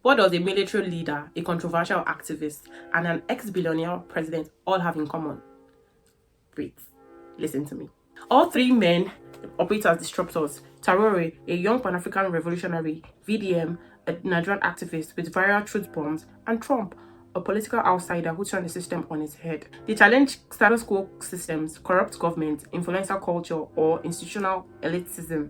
What does a military leader, a controversial activist, and an ex-billionaire president all have in common? Wait, listen to me. All three men operate as disruptors. Traoré, a young Pan-African revolutionary, VDM, a Nigerian activist with viral truth bombs, and Trump, a political outsider who turned the system on its head. They challenge status quo systems, corrupt government, influencer culture, or institutional elitism.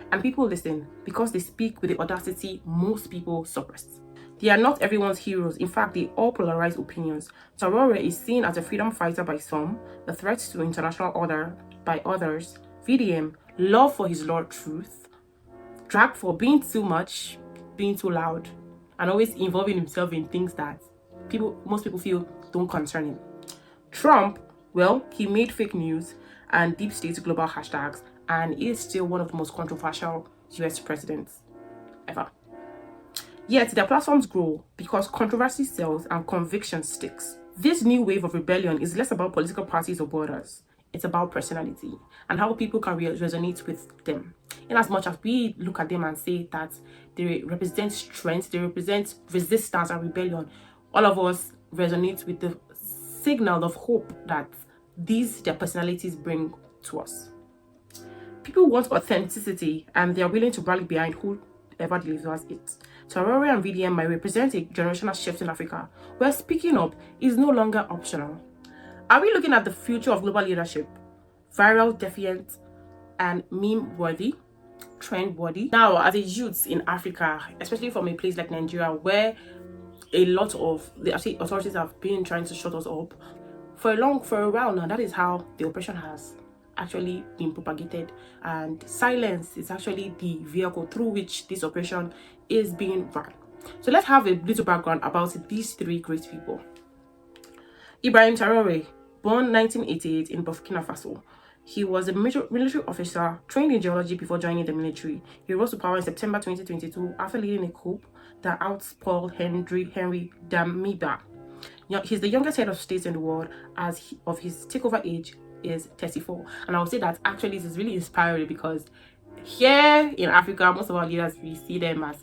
And people listen because they speak with the audacity most people suppress. They are not everyone's heroes. In fact, they all polarize opinions. Traoré is seen as a freedom fighter by some, a threat to international order by others. VDM, love for his Lord truth, drag for being too much, being too loud, and always involving himself in things that most people feel don't concern him. Trump, well, he made fake news and deep state global hashtags, and is still one of the most controversial US presidents ever. Yet their platforms grow because controversy sells and conviction sticks. This new wave of rebellion is less about political parties or borders. It's about personality and how people can resonate with them. In as much as we look at them and say that they represent strength, they represent resistance and rebellion, all of us resonate with the signal of hope that their personalities bring to us. People want authenticity and they are willing to rally behind whoever delivers it. Traoré and VDM might represent a generational shift in Africa, where speaking up is no longer optional. Are we looking at the future of global leadership? Viral, defiant, and meme-worthy, trend-worthy? Now, as a youth in Africa, especially from a place like Nigeria, where a lot of the authorities have been trying to shut us up for a while now, that is how the oppression has actually been propagated, and silence is actually the vehicle through which this oppression is being run. So let's have a little background about these three great people. Ibrahim Traoré, born 1988 in Burkina Faso. He was a military officer trained in geology before joining the military. He rose to power in September 2022 after leading a coup that outspoiled Henry Damiba. He's the youngest head of state in the world as of his takeover age is 34, and I would say that actually this is really inspiring because here in Africa, most of our leaders, we see them as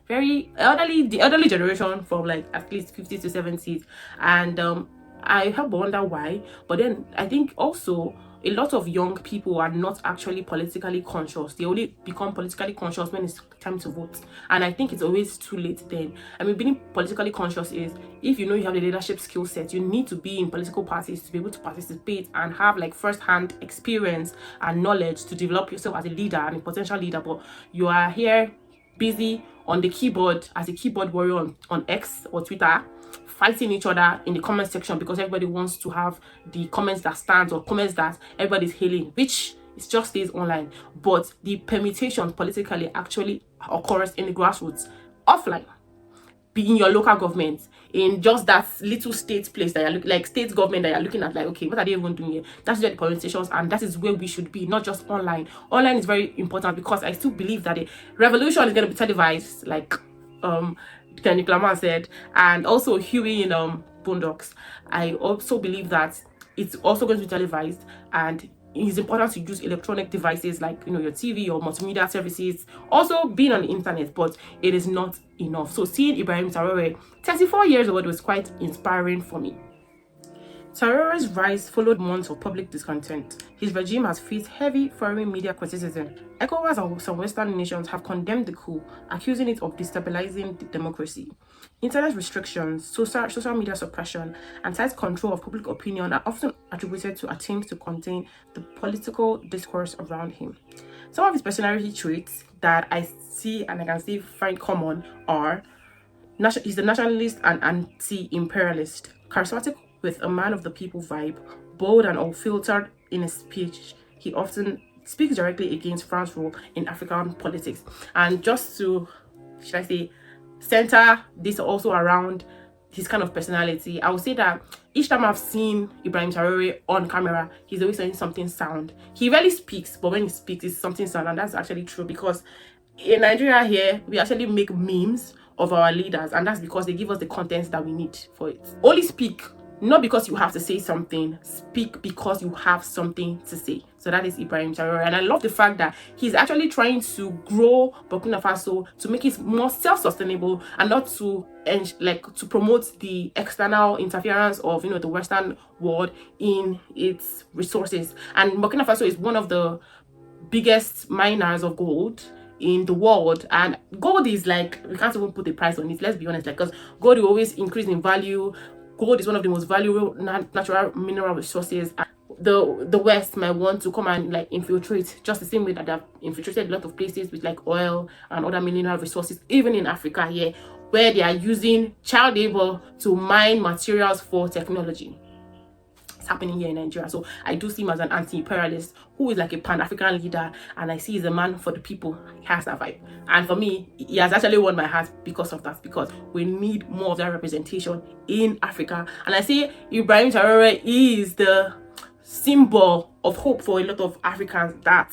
very elderly, the elderly generation from at least 50s to 70s, and I have wonder why. But then I think also a lot of young people are not actually politically conscious. They only become politically conscious when it's time to vote, and I think it's always too late then. I mean, being politically conscious is if you know you have the leadership skill set, you need to be in political parties to be able to participate and have first-hand experience and knowledge to develop yourself as a leader and a potential leader. But you are here busy on the keyboard as a keyboard warrior on X or Twitter, fighting each other in the comment section because everybody wants to have the comments that stands or comments that everybody's hailing, which is just stays online. But the permutation politically actually occurs in the grassroots, offline, be in your local government, in just that little state place that you're looking, state government that you're looking at, okay, what are they even doing here? That's where the permutations, and that is where we should be, not just online. Online is very important because I still believe that the revolution is going to be televised, Kenny Clermont said, and also Huey in Boondocks. I also believe that it's also going to be televised, and it's important to use electronic devices like your TV or multimedia services, also being on the internet, but it is not enough. So seeing Ibrahim Traoré, 34 years old, was quite inspiring for me. Traoré's rise followed months of public discontent. His regime has faced heavy foreign media criticism. ECOWAS and some Western nations have condemned the coup, accusing it of destabilizing the democracy. Internet restrictions, social media suppression, and tight control of public opinion are often attributed to attempts to contain the political discourse around him. Some of his personality traits that I see and I can see find common are: he's a nationalist and anti-imperialist, charismatic with a man of the people vibe, bold and unfiltered in his speech. He often speaks directly against France's role in African politics. And just to, center this also around his kind of personality, I would say that each time I've seen Ibrahim Traoré on camera, he's always saying something sound. He rarely speaks, but when he speaks, it's something sound, and that's actually true because in Nigeria here, we actually make memes of our leaders, and that's because they give us the content that we need for it. Only speak Not because you have to say something, speak because you have something to say. So that is Ibrahim Traoré. And I love the fact that he's actually trying to grow Burkina Faso to make it more self-sustainable and not to to promote the external interference of the Western world in its resources. And Burkina Faso is one of the biggest miners of gold in the world, and gold is like, we can't even put a price on it, let's be honest, like, because gold will always increase in value. Gold is one of the most valuable natural mineral resources. The West might want to come and like infiltrate, just the same way that they've infiltrated a lot of places with like oil and other mineral resources, even in Africa here, where they are using child labor to mine materials for technology. It's happening here in Nigeria. So I do see him as an anti-imperialist who is like a pan-African leader, and I see he's a man for the people. He has that vibe, and for me, he has actually won my heart because of that, because we need more of that representation in Africa. And I say Ibrahim Traoré is the symbol of hope for a lot of Africans, that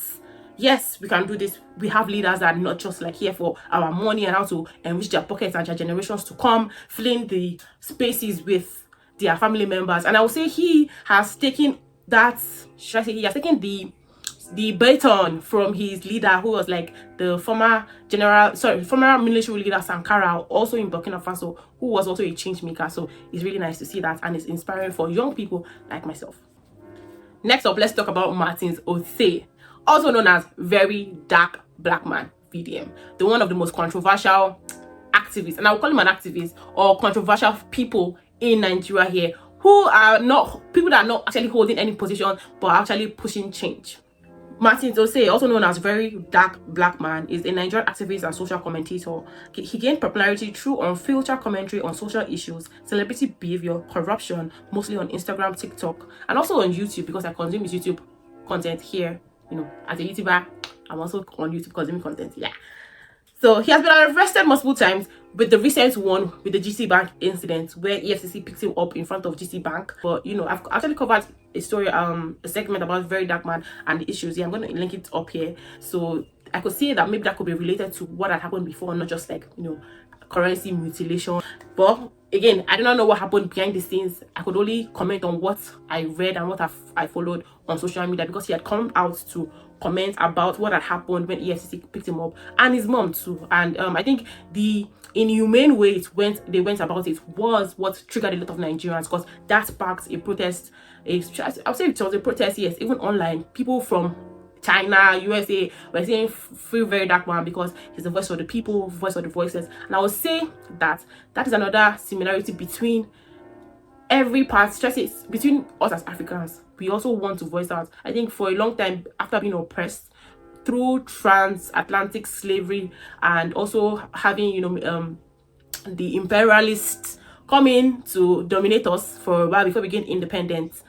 yes, we can do this. We have leaders that are not just like here for our money and how to enrich their pockets and their generations to come, filling the spaces with their family members. And I will say he has taken that, he has taken the baton from his leader, who was like the former military leader Sankara, also in Burkina Faso, who was also a change maker. So it's really nice to see that, and it's inspiring for young people like myself. Next up, let's talk about Martins Otse, also known as VeryDarkMan, VDM, the one of the most controversial activists, and I will call him an activist, or controversial people in Nigeria here, who are not people that are not actually holding any position but actually pushing change. Martins Otse, also known as VeryDarkMan, is a Nigerian activist and social commentator. He gained popularity through unfiltered commentary on social issues, celebrity behavior, corruption, mostly on Instagram, TikTok, and also on YouTube, because I consume his YouTube content here. As a YouTuber, I'm also on YouTube consuming content. Yeah. So he has been arrested multiple times, with the recent one with the GT Bank incident, where EFCC picked him up in front of GT Bank. But I've actually covered a story, a segment about VeryDarkMan and the issues. Yeah, I'm going to link it up here, so I could see that maybe that could be related to what had happened before, not just like currency mutilation. But again, I do not know what happened behind the scenes. I could only comment on what I read and what I followed on social media, because he had come out to comment about what had happened when EFCC picked him up, and his mom too. And I think the inhumane way they went about it was what triggered a lot of Nigerians, because that sparked a protest. I would say it was a protest, yes, even online. People from China, USA were saying free VeryDarkMan, because he's the voice for the people, voice of the voiceless. And I would say that is another similarity between every part, between us as Africans. We also want to voice out. I think for a long time, after being oppressed through transatlantic slavery, and also having the imperialists come in to dominate us for a while before we gain independence,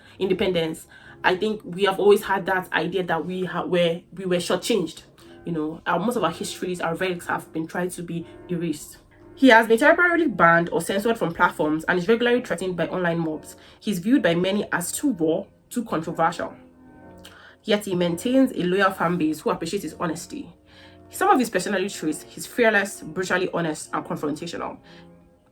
I think we have always had that idea that we were shortchanged. Most of our histories, our relics have been tried to be erased. He has been temporarily banned or censored from platforms and is regularly threatened by online mobs. He's viewed by many as too raw, too controversial. Yet he maintains a loyal fan base who appreciates his honesty. Some of his personality traits: he's fearless, brutally honest, and confrontational.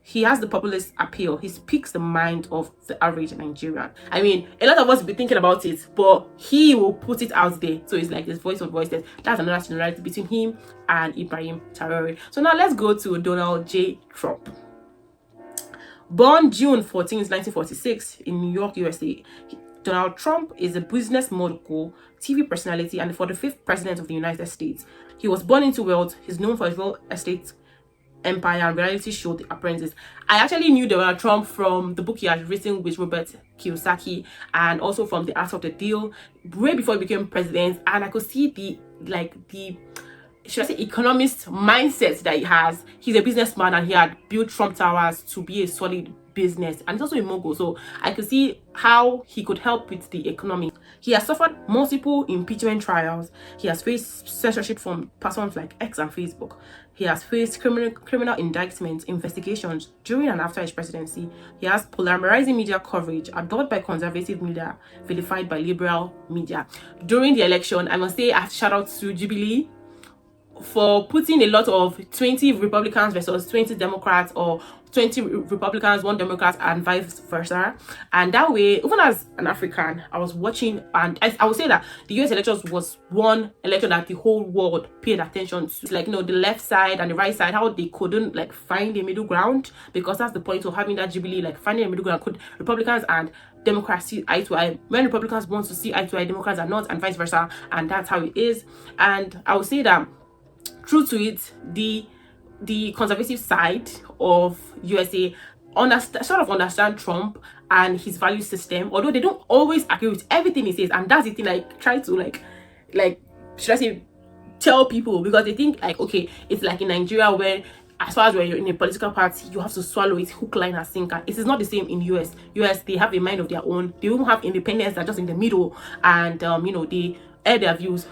He has the populist appeal. He speaks the mind of the average Nigerian. I mean, a lot of us will be thinking about it, but he will put it out there. So it's like this voice of voices. That's another similarity between him and Ibrahim Traoré. So now let's go to Donald J. Trump. Born June 14th, 1946 in New York, USA, Donald Trump is a business mogul, TV personality, and the 45th president of the United States. He was born into wealth. He's known for his real estate empire and reality show The Apprentice. I actually knew Donald Trump from the book he had written with Robert Kiyosaki, and also from The Art of the Deal, way before he became president. And I could see the economist mindset that he has. He's a businessman, and he had built Trump Towers to be a solid business, and he's also a mogul, so I could see how he could help with the economy. He has suffered multiple impeachment trials. He has faced censorship from platforms like X and Facebook. He has faced criminal indictments, investigations during and after his presidency. He has polarizing media coverage, adored by conservative media, vilified by liberal media. During the election, I must say I have to shout out to Jubilee, for putting a lot of 20 Republicans versus 20 Democrats, or 20 Republicans, 1 Democrat, and vice versa. And that way, even as an African, I was watching, and I would say that the US elections was one election that the whole world paid attention to. Like, the left side and the right side, how they couldn't like find a middle ground, because that's the point of having that jubilee, like finding a middle ground. Could Republicans and Democrats see eye to eye? When Republicans want to see eye to eye, Democrats are not, and vice versa. And that's how it is. And I would say that, true to it, the conservative side of USA sort of understand Trump and his value system, although they don't always agree with everything he says. And that's the thing I try to like should I say, tell people, because they think like, okay, it's like in Nigeria, where as far as when you're in a political party, you have to swallow it hook, line, and sinker. It is not the same in US. They have a mind of their own. They don't have independence. They're just in the middle, and they air their views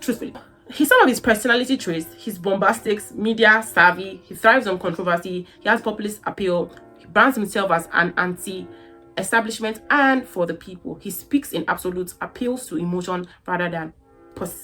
truthfully. Some of his personality traits: he's bombastic, media savvy, he thrives on controversy, he has populist appeal, he brands himself as an anti-establishment and for the people. He speaks in absolutes, appeals to emotion rather than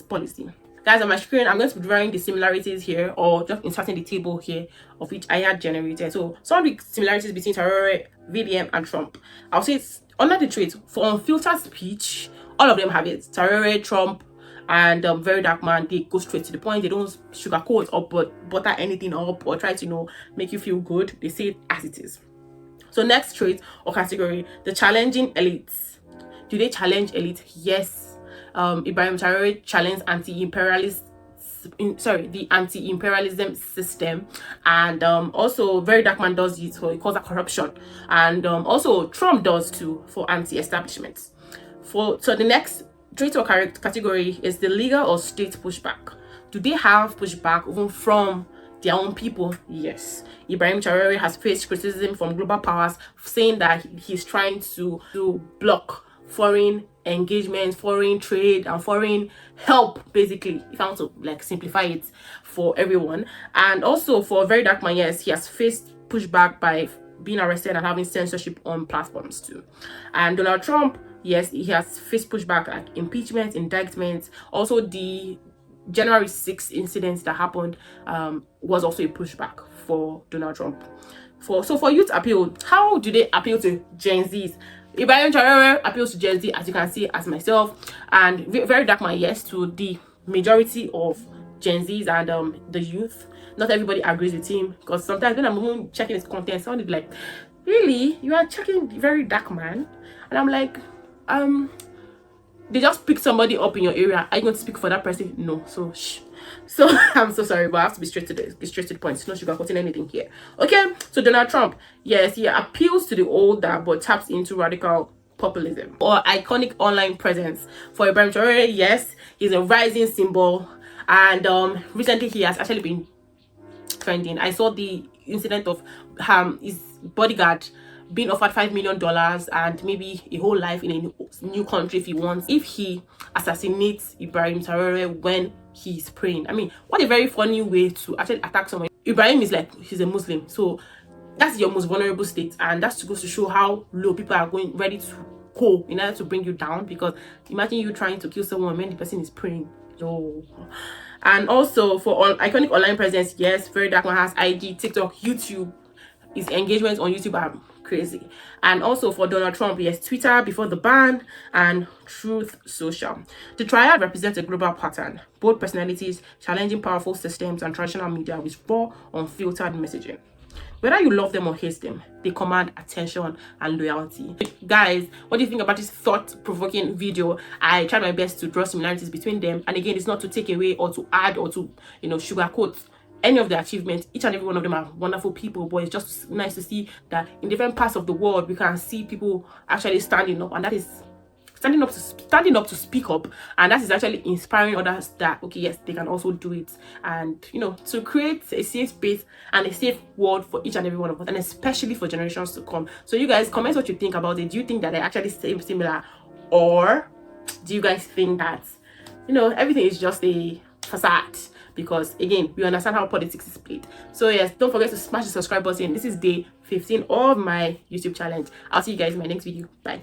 policy. Guys, on my screen, I'm going to be drawing the similarities here, or just inserting the table here of which I had generated. So some of the similarities between Traoré, VDM, and Trump. I'll say it's under the traits for unfiltered speech. All of them have it. Traoré, Trump, and VeryDarkMan, they go straight to the point. They don't sugarcoat or butter anything up or try to make you feel good. They say it as it is. So next trait or category, the challenging elites. Do they challenge elite? Yes. Ibrahim Traoré challenged the anti-imperialism system, and also VeryDarkMan does it, so he calls that corruption, and also Trump does too, for anti-establishment. So the next trait or category is the legal or state pushback. Do they have pushback even from their own people? Yes. Ibrahim Traoré has faced criticism from global powers, saying that he's trying to block foreign engagement, foreign trade, and foreign help, basically, if I want to like simplify it for everyone. And also for VeryDarkMan, yes, he has faced pushback by being arrested and having censorship on platforms too. And Donald Trump, yes, he has faced pushback like impeachment, indictments. Also, the January 6th incident that happened was also a pushback for Donald Trump. For youth appeal, how do they appeal to Gen Zs? Ibrahim Traoré appeals to Gen Z, as you can see, as myself, and VeryDarkMan, yes, to the majority of Gen Zs and the youth. Not everybody agrees with him, because sometimes when I'm even checking his content, someone is like, really, you are checking VeryDarkMan? And I'm like, they just pick somebody up in your area. Are you going to speak for that person? No. So so I'm so sorry, but I have to be straight to the point. No sugarcoating anything here. Okay, so Donald Trump, yes, he appeals to the older but taps into radical populism or iconic online presence. For Ibrahim Traoré, yes, he's a rising symbol, and recently he has actually been trending. I saw the incident of his bodyguard being offered $5 million and maybe a whole life in a new country if he wants, if he assassinates Ibrahim Traoré when he's praying. I mean, what a very funny way to actually attack someone. Ibrahim is like, he's a Muslim, so that's your most vulnerable state, and that's goes to show how low people are ready to go in order to bring you down. Because imagine you trying to kill someone when the person is praying. So, and also for iconic online presence, yes, VeryDarkMan has IG, TikTok, YouTube. His engagements on YouTube are crazy. And also for Donald Trump, yes, Twitter before the ban and Truth Social. The triad represents a global pattern. Both personalities challenging powerful systems and traditional media with raw, unfiltered messaging. Whether you love them or hate them, they command attention and loyalty. Guys, what do you think about this thought-provoking video? I tried my best to draw similarities between them. And again, it's not to take away or to add or to, sugarcoat any of the achievements. Each and every one of them are wonderful people, but it's just nice to see that in different parts of the world we can see people actually standing up, and that is standing up to speak up, and that is actually inspiring others that, okay, yes, they can also do it, and to create a safe space and a safe world for each and every one of us, and especially for generations to come. So you guys, comment what you think about it. Do you think that they're actually similar, or do you guys think that everything is just a facade? Because again, we understand how politics is played. So yes, don't forget to smash the subscribe button. This is day 15 of my YouTube challenge. I'll see you guys in my next video. Bye.